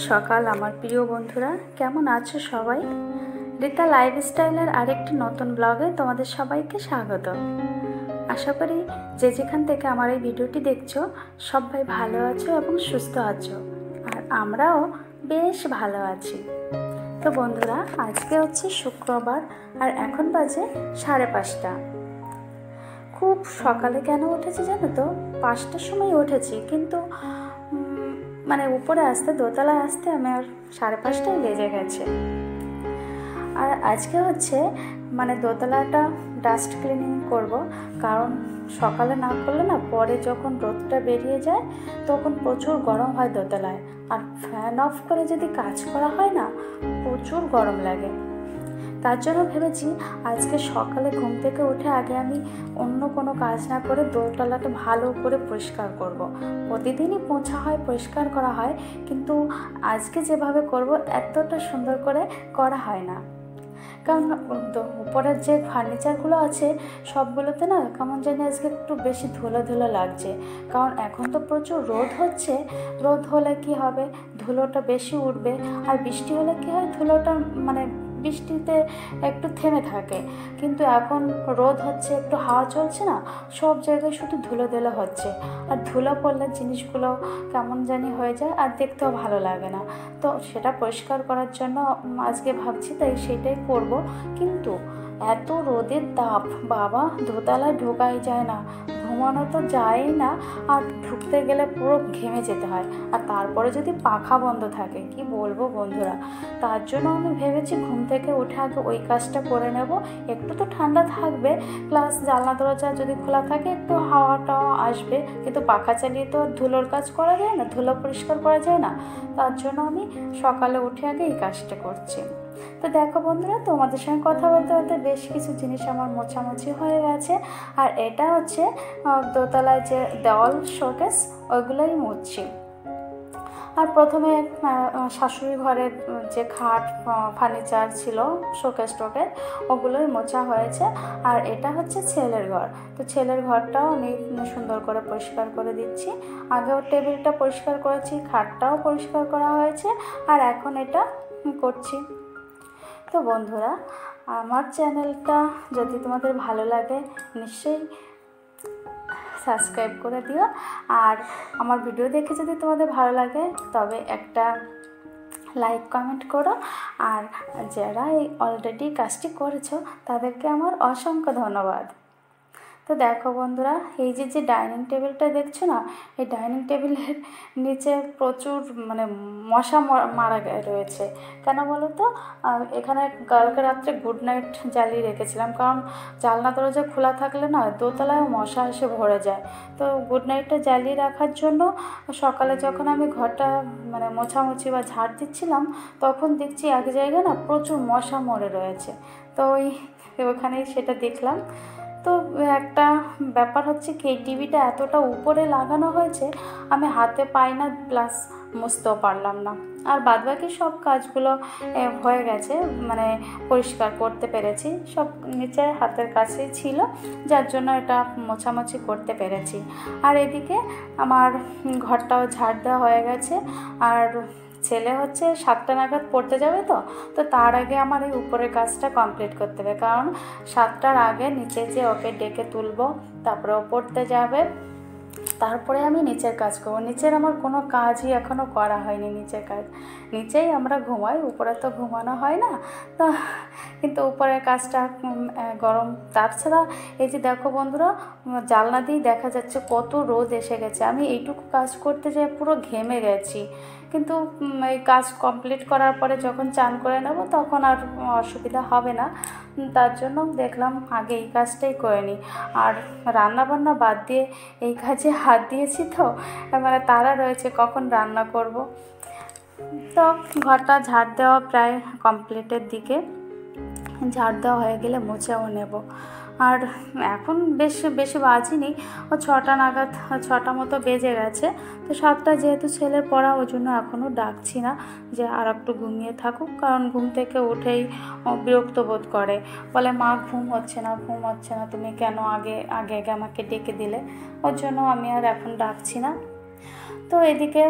সকাল আমার প্রিয় বন্ধুরা, কেমন আছো সবাই? রীতা লাইফস্টাইলের আরেকটি নতুন ব্লগে তোমাদের সবাইকে স্বাগত। আশা করি যে যেখান থেকে আমার এই ভিডিওটি দেখছো সবাই ভালো আছো এবং সুস্থ আছো, আর আমরাও বেশ ভালো আছি। তো বন্ধুরা, আজকে হচ্ছে শুক্রবার আর এখন বাজে 5:30। খুব সকালে কেন উঠেছি জানো তো? 5টার সময় উঠেছি, কিন্তু উপরে আসতে, দোতলায় আসতে আমার 5:30টাই বেজে গেছে। আর আজকে হচ্ছে দোতলাটা ডাস্ট ক্লিনিং করব, কারণ সকালে না করলে না পরে যখন রোদটা বেরিয়ে যায় তখন প্রচুর গরম হয় দোতলায়, আর ফ্যান অফ করে যদি কাজ করা হয় না প্রচুর গরম লাগে। তার জন্য ভেবেছি আজকে সকালে ঘুম থেকে উঠে আগে আমি অন্য কোনো কাজ না করে দোতলাটা ভালো করে পরিষ্কার করব। প্রতিদিনই পোছা হয়, পরিষ্কার করা হয়, কিন্তু আজকে যেভাবে করব এতটা সুন্দর করে করা হয় না। কারণ উপরের যে ফার্নিচারগুলো আছে সবগুলোতে না কেমন জানি আজকে একটু বেশি ধুলো ধুলো লাগছে। কারণ এখন তো প্রচুর রোদ হচ্ছে, রোদ হলে কি হবে, ধুলোটা বেশি উঠবে, আর বৃষ্টি হলে কি হয়, ধুলোটা বৃষ্টিতে একটু থেমে থাকে, কিন্তু এখন রোদ হচ্ছে, একটু হাওয়া চলছে না, সব জায়গায় শুধু ধুলো ধুলো হচ্ছে, আর ধুলো পড়লে জিনিসগুলো কেমন জানি হয়ে যায় আর দেখতেও ভালো লাগে না। তো সেটা পরিষ্কার করার জন্য আজকে ভাবছি, তাই সেটাই করব। কিন্তু এত রোদের তাপ, বাবা দোতলায় ঢোকাই যায় না, ঘুমানো তো যায়ই না, আর ঢুকতে গেলে পুরো ঘেমে যেতে হয়, আর তারপরে যদি পাখা বন্ধ থাকে কি বলবো বন্ধুরা। তার জন্য আমি ভেবেছি ঘুম থেকে উঠে আগে ওই কাজটা করে নেব, একটু তো ঠান্ডা থাকবে, প্লাস জানলা দরজা যদি খোলা থাকে একটু হাওয়াটাও আসবে, কিন্তু পাখা চালিয়ে তো ধুলোর কাজ করা যায় না, ধুলো পরিষ্কার করা যায় না। তার জন্য আমি সকালে উঠে আগে এই কাজটা করছি। তো দেখো বন্ধুরা, তোমাদের সঙ্গে কথা বলতে বলতে বেশ কিছু জিনিস আমার মোছামুছি হয়ে গেছে, আর এটা হচ্ছে দোতলায় যে দেওয়াল শোকেস ওইগুলোই মুছছি। আর প্রথমে শাশুড়ি ঘরের যে খাট ফার্নিচার ছিল শোকেস টোকেস ওগুলোই মোছা হয়েছে, আর এটা হচ্ছে ছেলের ঘর। তো ছেলের ঘরটাও আমি সুন্দর করে পরিষ্কার করে দিচ্ছি। আগেও টেবিলটা পরিষ্কার করেছি, খাটটাও পরিষ্কার করা হয়েছে, আর এখন এটা করছি। তো বন্ধুরা, আমার চ্যানেলটা যদি তোমাদের ভালো লাগে নিশ্চয়ই সাবস্ক্রাইব করে দিও, আর আমার ভিডিও দেখে যদি তোমাদের ভালো লাগে তবে একটা লাইক কমেন্ট করো, আর যারা অলরেডি কাজটি করেছো তাদেরকে আমার অসংখ্য ধন্যবাদ। তো দেখো বন্ধুরা, এই যে ডাইনিং টেবিলটা দেখছো না, এই ডাইনিং টেবিলের নিচে প্রচুর মশা মারা রয়েছে। কেন বলো তো? এখানে কালকে রাত্রে গুড নাইট জ্বালিয়ে রেখেছিলাম, কারণ জানলা দরজা খোলা থাকলে না দোতলায় মশা এসে ভরে যায়। তো গুড নাইটটা জ্বালিয়ে রাখার জন্য সকালে যখন আমি ঘরটা মোছামুছি বা ঝাড় দিচ্ছিলাম তখন দেখছি এক জায়গায় না প্রচুর মশা মরে রয়েছে। তো ওখানেই সেটা দেখলাম। তো একটা ব্যাপার হচ্ছে কি, টিভিটা এতটা উপরে লাগানো হয়েছে আমি হাতে পাই না, প্লাস মুছতেও পারলাম না। আর বাদবাকি সব কাজগুলো হয়ে গেছে, পরিষ্কার করতে পেরেছি, সব নিচে হাতের কাছেই ছিল, যার জন্য এটা মোছামুছি করতে পেরেছি। আর এদিকে আমার ঘরটাও ঝাড় দেওয়া হয়ে গেছে, আর ছেলে হচ্ছে 7টা নাগাদ পড়তে যাবে, তো তার আগে আমার এই উপরের কাজটা কমপ্লিট করতে হবে, কারণ 7টার আগে নিচে যে ওকে ডেকে তুলবো, তারপরে ও পড়তে যাবে, তারপরে আমি নিচের কাজ করবো। নিচের আমার কোনো কাজই এখনও করা হয়নি, নিচের কাজ। নিচেই আমরা ঘুমাই, উপরে তো ঘুমানো হয় না, তো কিন্তু উপরের কাজটা গরম। তাছাড়া এই যে দেখো বন্ধুরা, জানলা দিয়েই দেখা যাচ্ছে কত রোদ এসে গেছে, আমি এইটুকু কাজ করতে যাই পুরো ঘেমে গেছি, কিন্তু এই কাজ কমপ্লিট করার পরে যখন চান করে নেব তখন আর অসুবিধা হবে না। তার জন্য দেখলাম আগে এই কাজটাই করে নিই। আর রান্নাবান্না বাদ দিয়ে এই কাজে হাত দিয়েছি, তো তাড়া রয়েছে কখন রান্না করব। তো ঘরটা ঝাড় দেওয়া প্রায় কমপ্লিটের দিকে, ঝাড় দেওয়া হয়ে গেলে মুছেও নেব। আর এখন বেশি বাজিনি, ও 6টা নাগাদ, 6টা মতো বেজে গেছে। তো 7টা যেহেতু ছেলের পড়া, ওই জন্য এখনও ডাকছি না যে আর একটু ঘুমিয়ে থাকুক, কারণ ঘুম থেকে উঠেই বিরক্ত বোধ করে, বলে মা ঘুম হচ্ছে না, তুমি কেন আগে আমাকে ডেকে দিলে। ওর জন্য আমি আর এখন ডাকছি না। তো এদিকে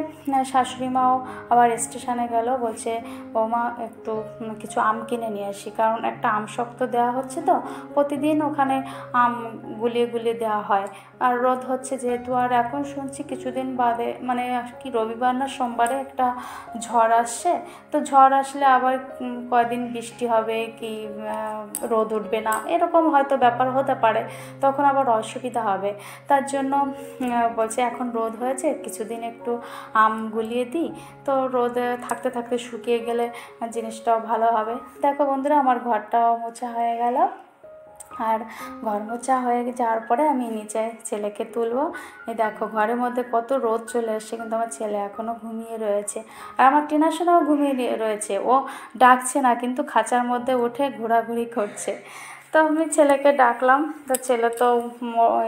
শাশুড়ি মাও আবার স্টেশনে গেল, বলছে বৌমা একটু কিছু আম কিনে নিয়ে আসি, কারণ একটা আম শক্ত দেওয়া হচ্ছে তো প্রতিদিন ওখানে আম গুলিয়ে গুলিয়ে দেওয়া হয়। আর রোদ হচ্ছে যেহেতু, আর এখন শুনছি কিছুদিন বাদে মানে কি রবিবার না সোমবারে একটা ঝড় আসছে, তো ঝড় আসলে আবার কয়দিন বৃষ্টি হবে কি রোদ উঠবে না, এরকম হয়তো ব্যাপার হতে পারে, তখন আবার অসুবিধা হবে। তার জন্য বলছে এখন রোদ হয়েছে কিছুদিন একটু আম গুলিয়ে দিই, তো রোদে থাকতে থাকতে শুকিয়ে গেলে জিনিসটাও ভালো হবে। দেখো বন্ধুরা, আমার ঘরটাও মোছা হয়ে গেল। আর ঘর মোছা হয়ে যাওয়ার পরে আমি নিচে ছেলেকে তুলবো। এই দেখো ঘরের মধ্যে কত রোদ চলে এসছে, কিন্তু আমার ছেলে এখনও ঘুমিয়ে রয়েছে। আর আমার টিনা সোনাও ঘুমিয়ে রয়েছে, ও ডাকছে না কিন্তু খাঁচার মধ্যে উঠে ঘোরাঘুরি করছে। তো আমি ছেলেকে ডাকলাম, তো ছেলে তো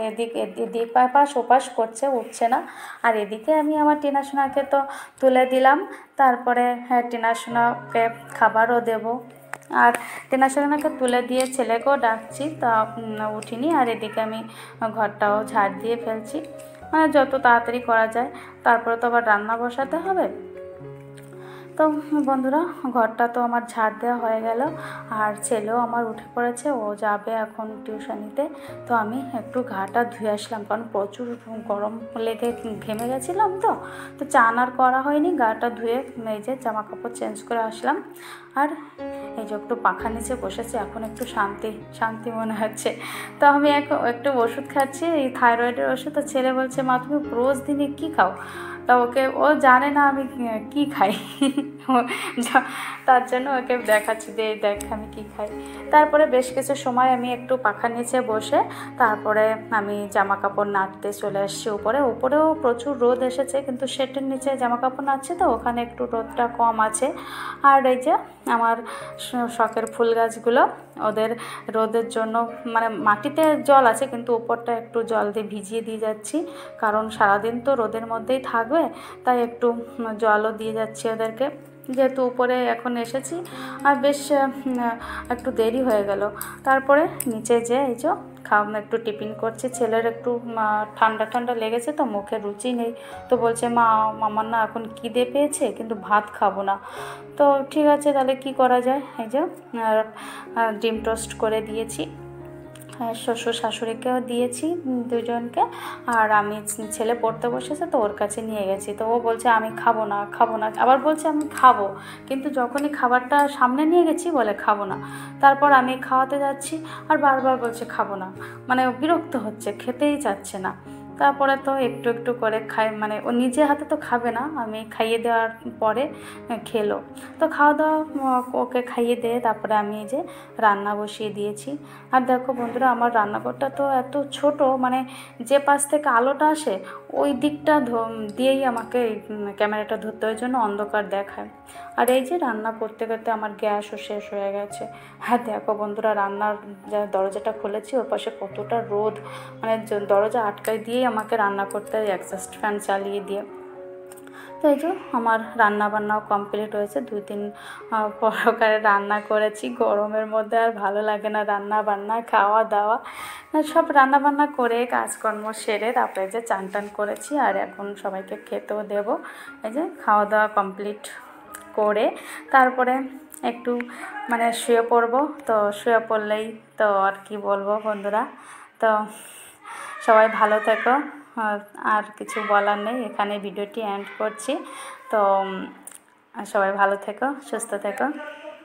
এদিক পাশ ওপাশ করছে, উঠছে না। আর এদিকে আমি আমার টিনা সোনাকে তো তুলে দিলাম, তারপরে টিনা সোনাকে খাবারও দেবো। আর টিনা সোনাকে তুলে দিয়ে ছেলেকেও ডাকছি, তা উঠিনি। আর এদিকে আমি ঘরটাও ঝাড় দিয়ে ফেলছি, মানে যত তাড়াতাড়ি করা যায়, তারপরে তো আবার রান্না বসাতে হবে। তো বন্ধুরা, ঘরটা তো আমার ঝাড় দেওয়া হয়ে গেল, আর ছেলেও আমার উঠে পড়েছে, ও যাবে এখন টিউশনিতে। তো আমি একটু গাটা ধুয়ে আসলাম, কারণ প্রচুর গরম লেগে ঘেমে গেছিলাম, তো চান আর করা হয়নি, গাটা ধুয়ে এই যে জামা কাপড় চেঞ্জ করে আসলাম। আর এই যে একটু পাখা নিচে বসেছি, এখন একটু শান্তি মনে হচ্ছে। তো আমি একটু ওষুধ খাচ্ছি, এই থাইরয়েডের ওষুধ। তো ছেলে বলছে মা তুমি রোজ দিনে কী খাও? তা ও জানে না আমি কী খাই তার জন্য ওকে দেখাচ্ছি যে দেখ আমি কী খাই। তারপরে বেশ কিছু সময় আমি একটু পাখার নিচে বসে তারপরে আমি জামা কাপড় নাড়তে চলে আসছি উপরেও প্রচুর রোদ এসেছে, কিন্তু শেডের নিচে জামা কাপড় নাড়ছি তো ওখানে একটু রোদটা কম আছে। আর এই যে আমার শখের ফুল গাছগুলো, ওদের রোদের জন্য মানে মাটিতে জল আছে, কিন্তু উপরটা একটু জল দিয়ে ভিজিয়ে দিয়ে যাচ্ছি, কারণ সারাদিন তো রোদের মধ্যেই থাকবে, তাই একটু জলও দিয়ে যাচ্ছি ওদেরকে, যেহেতু উপরে এখন এসেছি। আর বেশ একটু দেরি হয়ে গেল। তারপরে নিচে যে এই যে একটু টিফিন করছি, ছেলের একটু ঠান্ডা লেগেছে তো মুখে রুচি নেই, তো বলছে মা আমার না এখন খিদে পেয়েছে কিন্তু ভাত খাবো না। তো ঠিক আছে তাহলে কি করা যায়, এই যে ডিম টোস্ট করে দিয়েছি, শ্বশুর শাশুড়িকেও দিয়েছি দুজনকে। আর আমি ছেলে পড়তে বসেছে তো ওর কাছে নিয়ে গেছি, তো ও বলছে আমি খাবো না, আবার বলছে আমি খাবো, কিন্তু যখনই খাবারটা সামনে নিয়ে গেছি বলে খাবো না। তারপর আমি খাওয়াতে যাচ্ছি আর বারবার বলছে খাবো না, মানে বিরক্ত হচ্ছে, খেতেই চাচ্ছে না। তারপরে তো একটু একটু করে মানে ও নিজে হাতে তো খাবে না, আমি খাইয়ে দেওয়ার পরে খেলো। তো খাওয়া দাওয়া ওকে খাইয়ে দিয়ে তারপরে আমি এই যে রান্না বসিয়ে দিয়েছি। আর দেখো বন্ধুরা, আমার রান্নাঘরটা তো এত ছোট, মানে যে পাশ থেকে আলোটা আসে ওই দিকটা দিয়েই আমাকে ক্যামেরাটা ধরতে, ওই জন্য অন্ধকার দেখায়। আর এই যে রান্না করতে করতে আমার গ্যাসও শেষ হয়ে গেছে। হ্যাঁ দেখো বন্ধুরা, রান্নার দরজাটা খুলেছি, ওর পাশে কতটা রোদ, মানে দরজা আটকায় দিয়েই আমাকে রান্না করতে হয় এক্সস্ট ফ্যান চালিয়ে দিয়ে। তো এই যে আমার রান্নাবান্নাও কমপ্লিট হয়েছে, 2-3 প্রকারে রান্না করেছি। গরমের মধ্যে আর ভালো লাগে না রান্না বান্না খাওয়া দাওয়া, সব রান্নাবান্না করে কাজকর্ম সেরে তারপরে যে চান টান করেছি, আর এখন সবাইকে খেতেও দেব। এই যে খাওয়া দাওয়া কমপ্লিট করে তারপরে একটু মানে শুয়ে পড়বো। তো শুয়ে পড়লেই তো আর কি বলবো বন্ধুরা, তো সবাই ভালো থেকো, আর কিছু বলার নেই, এখানে ভিডিওটি এন্ড করছি। তো সবাই ভালো থেকো, সুস্থ থেকো।